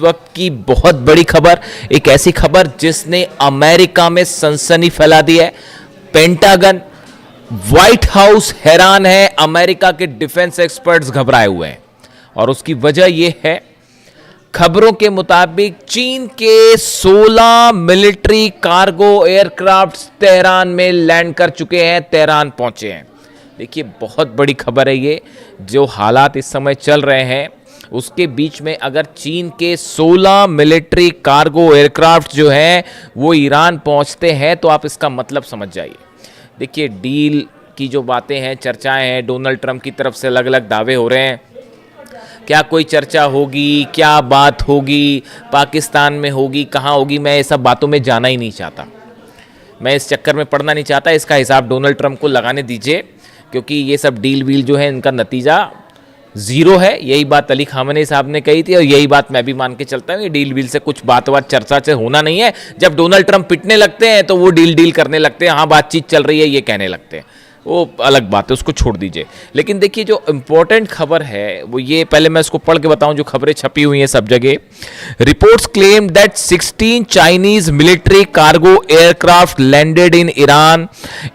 वक्त की बहुत बड़ी खबर, एक ऐसी खबर जिसने अमेरिका में सनसनी फैला दी है। पेंटागन, व्हाइट हाउस हैरान है, अमेरिका के डिफेंस एक्सपर्ट्स घबराए हुए हैं और उसकी वजह यह है, खबरों के मुताबिक चीन के 16 मिलिट्री कार्गो एयरक्राफ्ट तेहरान में लैंड कर चुके हैं, तेहरान पहुंचे हैं। देखिए बहुत बड़ी खबर है ये। जो हालात इस समय चल रहे हैं उसके बीच में अगर चीन के 16 मिलिट्री कार्गो एयरक्राफ्ट जो हैं वो ईरान पहुंचते हैं तो आप इसका मतलब समझ जाइए। देखिए डील की जो बातें हैं, चर्चाएं हैं, डोनाल्ड ट्रंप की तरफ से अलग अलग दावे हो रहे हैं। क्या कोई चर्चा होगी, क्या बात होगी, पाकिस्तान में होगी, कहाँ होगी, मैं ये सब बातों में जाना ही नहीं चाहता। मैं इस चक्कर में पड़ना नहीं चाहता। इसका हिसाब डोनाल्ड ट्रंप को लगाने दीजिए, क्योंकि ये सब डील वील जो है इनका नतीजा जीरो है। यही बात अली खामेनी साहब ने कही थी और यही बात मैं भी मान के चलता हूँ। ये डील वील से कुछ बात चर्चा से होना नहीं है। जब डोनाल्ड ट्रंप पिटने लगते हैं तो वो डील करने लगते हैं, हाँ बातचीत चल रही है ये कहने लगते हैं, वो अलग बात है, उसको छोड़ दीजिए। लेकिन देखिए जो इंपॉर्टेंट खबर है वो ये, पहले मैं इसको पढ़ के बताऊं जो खबरें छपी हुई हैं सब जगह। Reports claim that 16 Chinese military cargo aircraft landed in Iran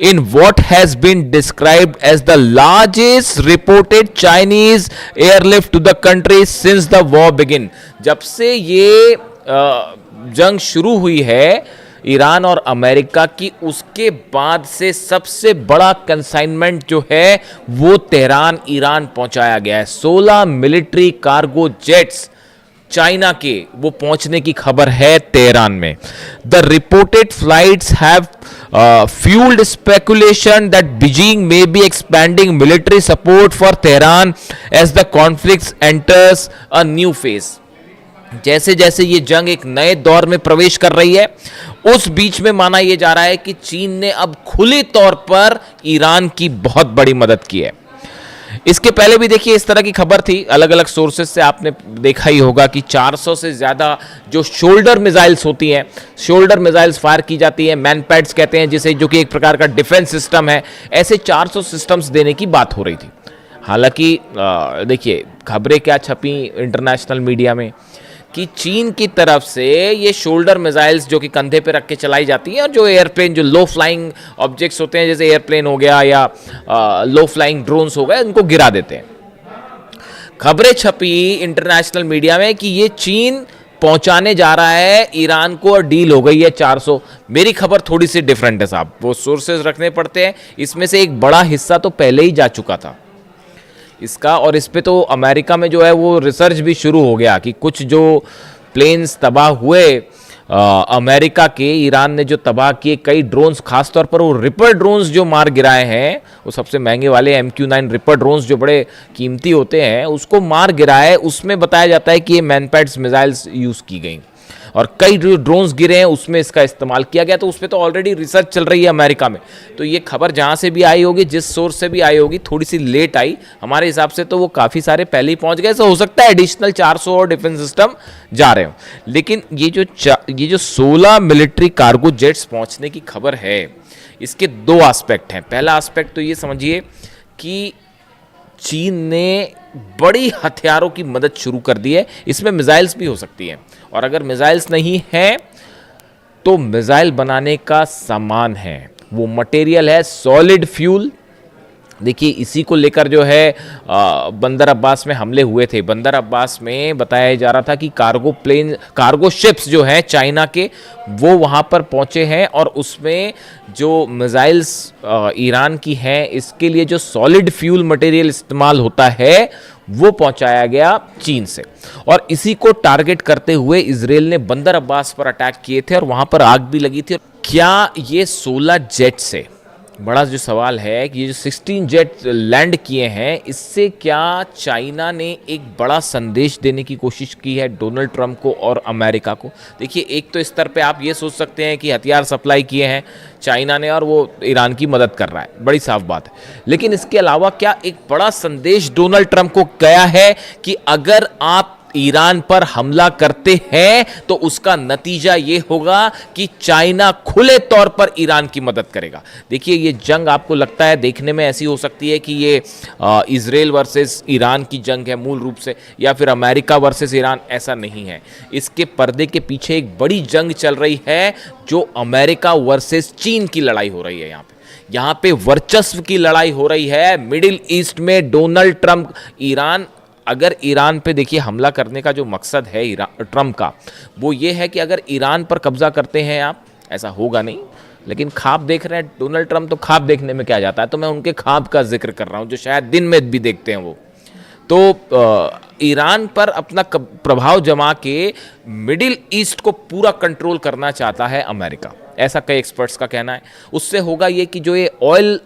in what has been described as the largest reported Chinese airlift to the country since the war begin. जब से ये जंग शुरू हुई है ईरान और अमेरिका की, उसके बाद से सबसे बड़ा कंसाइनमेंट जो है वो तेहरान ईरान पहुंचाया गया है। 16 मिलिट्री कार्गो जेट्स चाइना के वो पहुंचने की खबर है तेहरान में। The reported flights have fueled speculation that Beijing may be expanding military support for Tehran as the conflict enters a new phase। जैसे जैसे ये जंग एक नए दौर में प्रवेश कर रही है उस बीच में माना यह जा रहा है कि चीन ने अब खुले तौर पर ईरान की बहुत बड़ी मदद की है। इसके पहले भी देखिए इस तरह की खबर थी, अलग अलग सोर्सेज से आपने देखा ही होगा कि 400 से ज़्यादा जो शोल्डर मिसाइल्स होती हैं, शोल्डर मिसाइल्स फायर की जाती है, मैनपैड्स कहते हैं जिसे, जो कि एक प्रकार का डिफेंस सिस्टम है, ऐसे 400 सिस्टम्स देने की बात हो रही थी। हालांकि देखिए खबरें क्या छपी इंटरनेशनल मीडिया में कि चीन की तरफ से ये शोल्डर मिसाइल्स जो कि कंधे पे रख के चलाई जाती हैं और जो एयरप्लेन, जो लो फ्लाइंग ऑब्जेक्ट्स होते हैं जैसे एयरप्लेन हो गया या लो फ्लाइंग ड्रोन्स हो गए, उनको गिरा देते हैं। खबरें छपी इंटरनेशनल मीडिया में कि ये चीन पहुंचाने जा रहा है ईरान को और डील हो गई है 400। मेरी खबर थोड़ी सी डिफरेंट है साहब, वो सोर्सेज रखने पड़ते हैं। इसमें से एक बड़ा हिस्सा तो पहले ही जा चुका था इसका, और इस पे तो अमेरिका में जो है वो रिसर्च भी शुरू हो गया कि कुछ जो प्लेन्स तबाह हुए अमेरिका के, ईरान ने जो तबाह किए कई ड्रोन्स, खासतौर पर वो रिपर ड्रोन्स जो मार गिराए हैं, वो सबसे महंगे वाले MQ-9 रिपर ड्रोन्स जो बड़े कीमती होते हैं, उसको मार गिराए। उसमें बताया जाता है कि ये मैनपैड्स मिसाइल्स यूज़ की गई और कई जो ड्रोन्स गिरे हैं उसमें इसका इस्तेमाल किया गया। तो उस पर तो ऑलरेडी रिसर्च चल रही है अमेरिका में। तो ये खबर जहाँ से भी आई होगी, जिस सोर्स से भी आई होगी, थोड़ी सी लेट आई हमारे हिसाब से, तो वो काफ़ी सारे पहले ही पहुँच गए। तो हो सकता है एडिशनल 400 और डिफेंस सिस्टम जा रहे हो। लेकिन ये जो 16 मिलिट्री कार्गो जेट्स पहुँचने की खबर है, इसके दो एस्पेक्ट हैं। पहला एस्पेक्ट तो ये समझिए कि चीन ने बड़ी हथियारों की मदद शुरू कर दी है। इसमें मिसाइल्स भी हो सकती हैं, और अगर मिसाइल्स नहीं हैं तो मिसाइल बनाने का सामान है, वो मटेरियल है सॉलिड फ्यूल। देखिए इसी को लेकर जो है बंदर अब्बास में हमले हुए थे। बंदर अब्बास में बताया जा रहा था कि कार्गो शिप्स जो हैं चाइना के, वो वहाँ पर पहुँचे हैं और उसमें जो मिसाइल्स ईरान की हैं, इसके लिए जो सॉलिड फ्यूल मटेरियल इस्तेमाल होता है वो पहुंचाया गया चीन से। और इसी को टारगेट करते हुए इजराइल ने बंदर अब्बास पर अटैक किए थे और वहाँ पर आग भी लगी थी। क्या ये 16 जेट से, बड़ा जो सवाल है कि ये जो 16 जेट लैंड किए हैं, इससे क्या चाइना ने एक बड़ा संदेश देने की कोशिश की है डोनाल्ड ट्रंप को और अमेरिका को? देखिए एक तो स्तर पे आप ये सोच सकते हैं कि हथियार सप्लाई किए हैं चाइना ने और वो ईरान की मदद कर रहा है, बड़ी साफ बात है। लेकिन इसके अलावा क्या एक बड़ा संदेश डोनाल्ड ट्रंप को गया है कि अगर आप ईरान पर हमला करते हैं तो उसका नतीजा यह होगा कि चाइना खुले तौर पर ईरान की मदद करेगा। देखिए, ये जंग आपको लगता है देखने में ऐसी हो सकती है कि ये इजराइल वर्सेस ईरान की जंग है मूल रूप से, या फिर अमेरिका वर्सेस ईरान, ऐसा नहीं है। इसके पर्दे के पीछे एक बड़ी जंग चल रही है जो अमेरिका वर्सेस चीन की लड़ाई हो रही है। यहाँ पे वर्चस्व की लड़ाई हो रही है मिडिल ईस्ट में। डोनाल्ड ट्रंप, ईरान, अगर ईरान पे देखिए हमला करने का जो मकसद है ट्रंप का, वो ये है कि अगर ईरान पर कब्जा करते हैं आप, ऐसा होगा नहीं, लेकिन ख्वाब देख रहे हैं डोनाल्ड ट्रंप, तो ख्वाब देखने में क्या जाता है, तो मैं उनके ख्वाब का जिक्र कर रहा हूं जो शायद दिन में भी देखते हैं वो। तो ईरान पर अपना प्रभाव जमा के मिडिल ईस्ट को पूरा कंट्रोल करना चाहता है अमेरिका, ऐसा कई एक्सपर्ट्स का कहना है। उससे होगा ये कि जो ये ऑयल,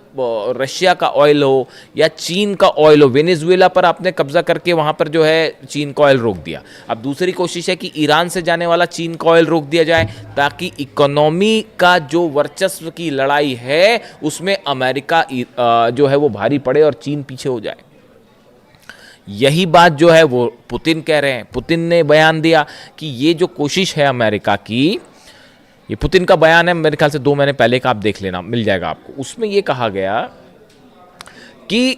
रशिया का ऑयल हो या चीन का ऑयल हो, वेनेजुएला पर आपने कब्जा करके वहां पर जो है चीन का ऑयल रोक दिया। अब दूसरी कोशिश है कि ईरान से जाने वाला चीन का ऑयल रोक दिया जाए, ताकि इकोनॉमी का जो वर्चस्व की लड़ाई है उसमें अमेरिका जो है वो भारी पड़े और चीन पीछे हो जाए। यही बात जो है वो पुतिन कह रहे हैं। पुतिन ने बयान दिया कि ये जो कोशिश है अमेरिका की, ये पुतिन का बयान है, मेरे ख्याल से 2 महीने पहले का, आप देख लेना, मिल जाएगा आपको। उसमें ये कहा गया कि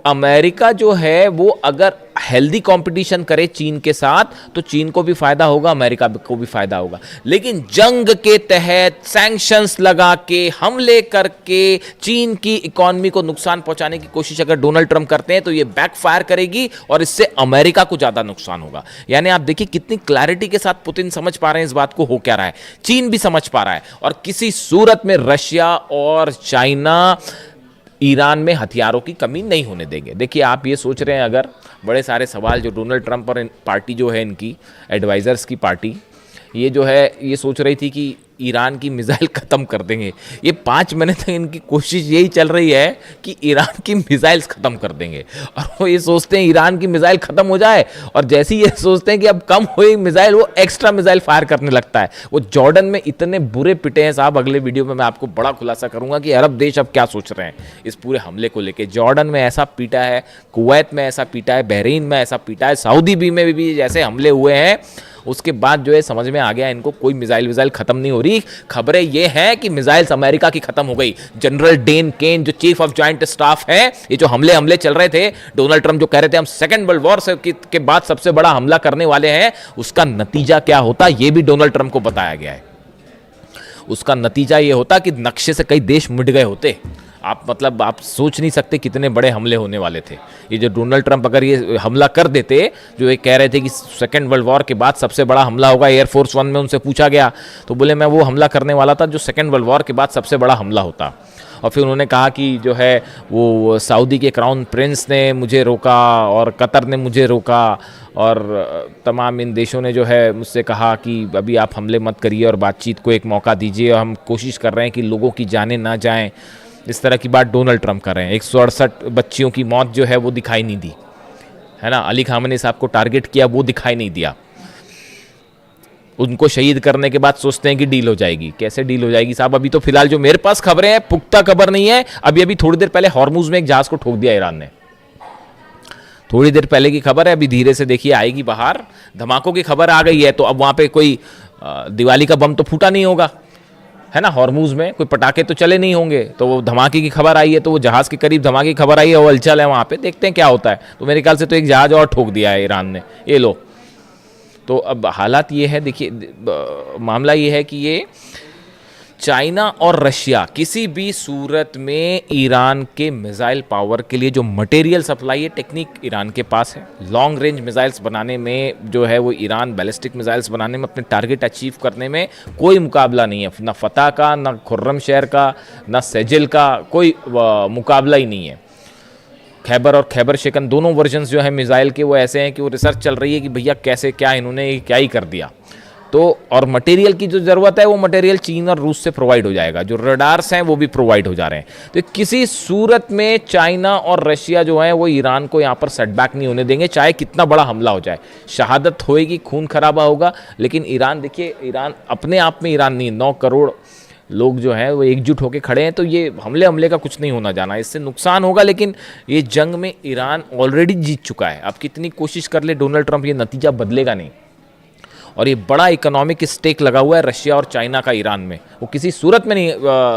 अमेरिका जो है वो अगर हेल्दी कंपटीशन करे चीन के साथ तो चीन को भी फायदा होगा, अमेरिका को भी फायदा होगा। लेकिन जंग के तहत सैंक्शंस लगा के, हमले करके चीन की इकोनॉमी को नुकसान पहुंचाने की कोशिश अगर डोनाल्ड ट्रंप करते हैं तो ये बैकफायर करेगी और इससे अमेरिका को ज्यादा नुकसान होगा। यानी आप देखिए कितनी क्लैरिटी के साथ पुतिन समझ पा रहे हैं इस बात को हो क्या रहा है, चीन भी समझ पा रहा है, और किसी सूरत में रशिया और चाइना ईरान में हथियारों की कमी नहीं होने देंगे। देखिए, आप ये सोच रहे हैं, अगर बड़े सारे सवाल जो डोनाल्ड ट्रंप और पार्टी जो है इनकी एडवाइजर्स की पार्टी, ये जो है ये सोच रही थी कि ईरान की मिसाइल ख़त्म कर देंगे। ये 5 महीने तक इनकी कोशिश यही चल रही है कि ईरान की मिसाइल्स ख़त्म कर देंगे, और वो ये सोचते हैं ईरान की मिसाइल ख़त्म हो जाए, और जैसे ही ये सोचते हैं कि अब कम हुई मिसाइल, वो एक्स्ट्रा मिसाइल फायर करने लगता है। वो जॉर्डन में इतने बुरे पिटे हैं साहब, अगले वीडियो में मैं आपको बड़ा खुलासा करूंगा कि अरब देश अब क्या सोच रहे हैं इस पूरे हमले को लेकर। जॉर्डन में ऐसा पीटा है, कुवैत में ऐसा पीटा है, बहरीन में ऐसा पीटा है, सऊदी में भी जैसे हमले हुए हैं, उसके बाद जो है समझ में आ गया इनको कोई मिसाइल विसाइल खत्म नहीं हो रही। खबरें ये हैं कि मिसाइल्स अमेरिका की खत्म हो गई। जनरल डेन केन जो चीफ ऑफ जॉइंट स्टाफ है, ये जो हमले चल रहे थे, डोनाल्ड ट्रंप जो कह रहे थे हम सेकंड वर्ल्ड वॉर के बाद सबसे बड़ा हमला करने वाले हैं, उसका नतीजा क्या होता ये भी डोनाल्ड ट्रंप को बताया गया है। उसका नतीजा ये होता कि नक्शे से कई देश मिट गए होते। आप सोच नहीं सकते कितने बड़े हमले होने वाले थे। ये जो डोनाल्ड ट्रंप अगर ये हमला कर देते, जो ये कह रहे थे कि सेकेंड वर्ल्ड वॉर के बाद सबसे बड़ा हमला होगा, एयरफोर्स 1 में उनसे पूछा गया तो बोले मैं वो हमला करने वाला था जो सेकेंड वर्ल्ड वॉर के बाद सबसे बड़ा हमला होता। और फिर उन्होंने कहा कि जो है वो सऊदी के क्राउन प्रिंस ने मुझे रोका और कतर ने मुझे रोका, और तमाम इन देशों ने जो है मुझसे कहा कि अभी आप हमले मत करिए और बातचीत को एक मौका दीजिए, और हम कोशिश कर रहे हैं कि लोगों की जानें ना जाएं। इस तरह की बात डोनाल्ड ट्रंप कर रहे हैं। 168 बच्चियों की मौत जो है वो दिखाई नहीं दी, है ना। अली खामनी साहब को टारगेट किया, वो दिखाई नहीं दिया। उनको शहीद करने के बाद सोचते हैं कि डील हो जाएगी। कैसे डील हो जाएगी साहब? अभी तो फिलहाल जो मेरे पास खबरें हैं, पुख्ता खबर नहीं है। अभी थोड़ी देर पहले हॉर्मुज में एक जहाज को ठोक दिया ईरान ने, थोड़ी देर पहले की खबर है। अभी धीरे से देखिए आएगी बाहर। धमाकों की खबर आ गई है, तो अब वहां पे कोई दिवाली का बम तो फूटा नहीं होगा, है ना। हॉर्मुज में कोई पटाखे तो चले नहीं होंगे, तो वो धमाके की खबर आई है, तो वो जहाज के करीब धमाके की खबर आई है, वो हलचल है वहां पे, देखते हैं क्या होता है। तो मेरे ख्याल से तो एक जहाज और ठोक दिया है ईरान ने, ये लो। तो अब हालात ये है, देखिए मामला ये है कि ये चाइना और रशिया किसी भी सूरत में ईरान के मिसाइल पावर के लिए जो मटेरियल सप्लाई है, टेक्निक ईरान के पास है। लॉन्ग रेंज मिसाइल्स बनाने में जो है वो ईरान बैलिस्टिक मिसाइल्स बनाने में, अपने टारगेट अचीव करने में कोई मुकाबला नहीं है। ना फतह का, ना खुर्रमशहर का, ना सेजिल का, कोई मुकाबला ही नहीं है। खैबर और खैबर शेकन दोनों वर्जन्स जो है मिसाइल के वो ऐसे हैं कि वो रिसर्च चल रही है कि भैया कैसे क्या इन्होंने क्या ही कर दिया। तो और मटेरियल की जो ज़रूरत है वो मटेरियल चीन और रूस से प्रोवाइड हो जाएगा, जो रडार्स हैं वो भी प्रोवाइड हो जा रहे हैं। तो किसी सूरत में चाइना और रशिया जो है वो ईरान को यहाँ पर सेटबैक नहीं होने देंगे, चाहे कितना बड़ा हमला हो जाए। शहादत होएगी, खून खराबा होगा, लेकिन ईरान, देखिए ईरान अपने आप में ईरान नहीं, 9 करोड़ लोग जो हैं वो एकजुट होकर खड़े हैं, तो ये हमले का कुछ नहीं होना जाना, इससे नुकसान होगा, लेकिन ये जंग में ईरान ऑलरेडी जीत चुका है। अब कितनी कोशिश कर ले डोनाल्ड ट्रंप, ये नतीजा बदलेगा नहीं। और ये बड़ा इकोनॉमिक स्टेक लगा हुआ है रशिया और चाइना का ईरान में, वो किसी सूरत में नहीं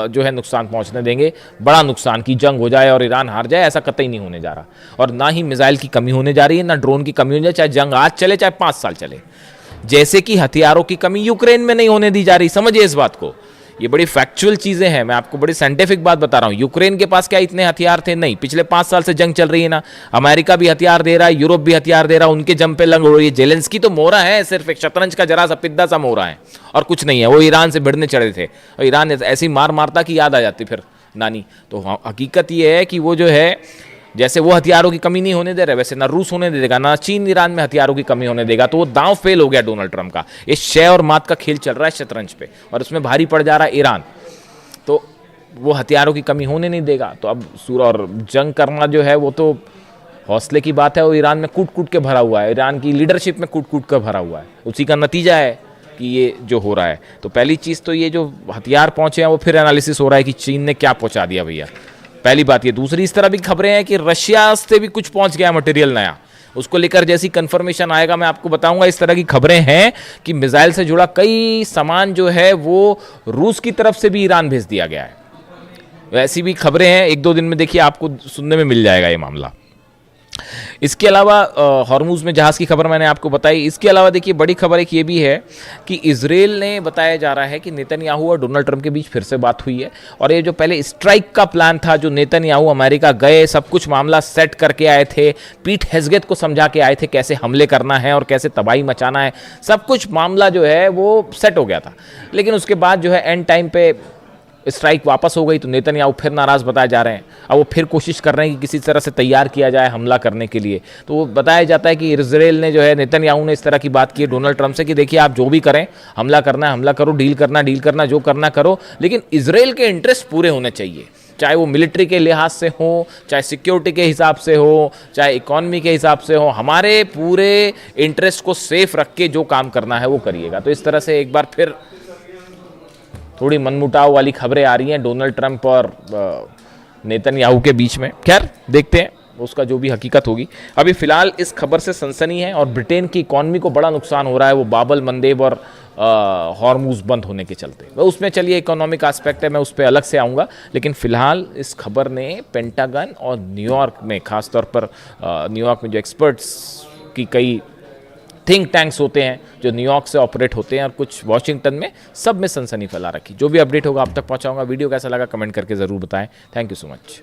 जो है नुकसान पहुंचने देंगे। बड़ा नुकसान की जंग हो जाए और ईरान हार जाए, ऐसा कतई नहीं होने जा रहा। और ना ही मिसाइल की कमी होने जा रही है, ना ड्रोन की कमी होने जा रही, चाहे जंग आज चले चाहे 5 साल चले। जैसे कि हथियारों की कमी यूक्रेन में नहीं होने दी जा रही, समझिए इस बात को। ये बड़ी फैक्चुअल चीजें हैं, मैं आपको बड़ी साइंटिफिक बात बता रहा हूं। यूक्रेन के पास क्या इतने हथियार थे? नहीं। पिछले 5 साल से जंग चल रही है ना, अमेरिका भी हथियार दे रहा है, यूरोप भी हथियार दे रहा है, उनके जम पे लंग हो रही है। जेलेंस्की तो मोहरा है, सिर्फ एक शतरंज का जरा सा पिद्दा सा मोहरा है और कुछ नहीं है। वो ईरान से भिड़ने चढ़े थे और ईरान ऐसी मार मारता कि याद आ जाती फिर नानी। तो हकीकत ये है कि वो जो है, जैसे वो हथियारों की कमी नहीं होने दे रहे, वैसे ना रूस होने देगा, ना चीन ईरान में हथियारों की कमी होने देगा। तो वो दांव फेल हो गया डोनाल्ड ट्रंप का। ये शय और मात का खेल चल रहा है शतरंज पे, और उसमें भारी पड़ जा रहा है ईरान। तो वो हथियारों की कमी होने नहीं देगा। तो अब और जंग करना जो है वो तो हौसले की बात है। वो ईरान में कूट कूट के भरा हुआ है, ईरान की लीडरशिप में कूट कूट कर भरा हुआ है। उसी का नतीजा है कि ये जो हो रहा है। तो पहली चीज़ तो ये जो हथियार पहुंचे हैं वो फिर एनालिसिस हो रहा है कि चीन ने क्या पहुंचा दिया भैया, पहली बात ये। दूसरी, इस तरह भी खबरें हैं कि रशिया से भी कुछ पहुंच गया मटेरियल नया, उसको लेकर जैसी कंफर्मेशन आएगा मैं आपको बताऊंगा। इस तरह की खबरें हैं कि मिसाइल से जुड़ा कई सामान जो है वो रूस की तरफ से भी ईरान भेज दिया गया है। ऐसी भी खबरें हैं, 1-2 दिन में देखिए आपको सुनने में मिल जाएगा ये मामला। इसके अलावा हॉर्मुज में जहाज़ की खबर मैंने आपको बताई। इसके अलावा देखिए बड़ी खबर एक ये भी है कि इजराइल ने बताया जा रहा है कि नेतन्याहू और डोनाल्ड ट्रंप के बीच फिर से बात हुई है। और ये जो पहले स्ट्राइक का प्लान था, जो नेतन्याहू अमेरिका गए, सब कुछ मामला सेट करके आए थे, पीट हेग्सेथ को समझा के आए थे कैसे हमले करना है और कैसे तबाही मचाना है, सब कुछ मामला जो है वो सेट हो गया था। लेकिन उसके बाद जो है एंड टाइम पे स्ट्राइक वापस हो गई, तो नेतन्याहू फिर नाराज़ बताए जा रहे हैं। अब वो फिर कोशिश कर रहे हैं कि किसी तरह से तैयार किया जाए हमला करने के लिए। तो वो बताया जाता है कि इजराइल ने जो है, नेतन्याहू ने इस तरह की बात की है डोनाल्ड ट्रंप से कि देखिए आप जो भी करें, हमला करना है हमला करो, डील करना जो करना करो, लेकिन इजराइल के इंटरेस्ट पूरे होने चाहिए, चाहे वो मिलिट्री के लिहाज से हो, चाहे सिक्योरिटी के हिसाब से हो, चाहे इकॉनमी के हिसाब से हो। हमारे पूरे इंटरेस्ट को सेफ रख के जो काम करना है वो करिएगा। तो इस तरह से एक बार फिर थोड़ी मनमुटाव वाली खबरें आ रही हैं डोनाल्ड ट्रंप और नेतन्याहू के बीच में। खैर देखते हैं उसका जो भी हकीकत होगी। अभी फिलहाल इस खबर से सनसनी है और ब्रिटेन की इकॉनमी को बड़ा नुकसान हो रहा है, वो बाबल मंदेब और हॉर्मुज बंद होने के चलते। वह उसमें चलिए इकोनॉमिक एस्पेक्ट है, मैं उस पर अलग से आऊँगा। लेकिन फिलहाल इस खबर ने पेंटागन और न्यूयॉर्क में, खासतौर पर न्यूयॉर्क में जो एक्सपर्ट्स की कई थिंक टैंक्स होते हैं जो न्यूयॉर्क से ऑपरेट होते हैं और कुछ वॉशिंगटन में, सब में सनसनी फैला रखी। जो भी अपडेट होगा आप तक पहुंचाऊंगा। वीडियो कैसा लगा कमेंट करके ज़रूर बताएं। Thank you so much.